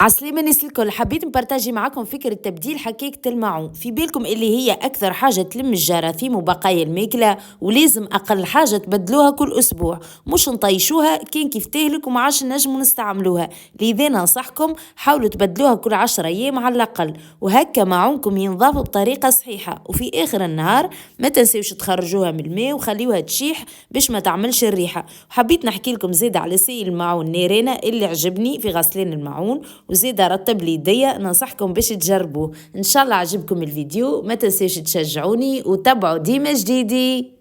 عسلامة الناس الكل، حبيت نبارتاجي معاكم فكرة تبديل حكاكة الماعون. في بالكم اللي هي أكثر حاجة تلم الجراثيم وبقايا الماكلة، ولازم أقل حاجة تبدلوها كل أسبوع، مش نطيشوها كان كيف تهلك وما عادش نجموا نستعملوها. لذا ننصحكم حاولوا تبدلوها كل 10 أيام على الأقل، وهكا معونكم ينضاف بطريقة صحيحة. وفي آخر النهار ما تنسيوش تخرجوها من الماء وخليوها تشيح باش ما تعملش الريحة. وحبيت نحكي لكم زيادة على سائل الماعون نيرينا اللي عجبني في غسلين الماعون، وزيدا رطب لي يديا، ننصحكم باش تجربوه. ان شاء الله عجبكم الفيديو، ما تنسيوش تشجعوني وتابعوا ديما جديدي.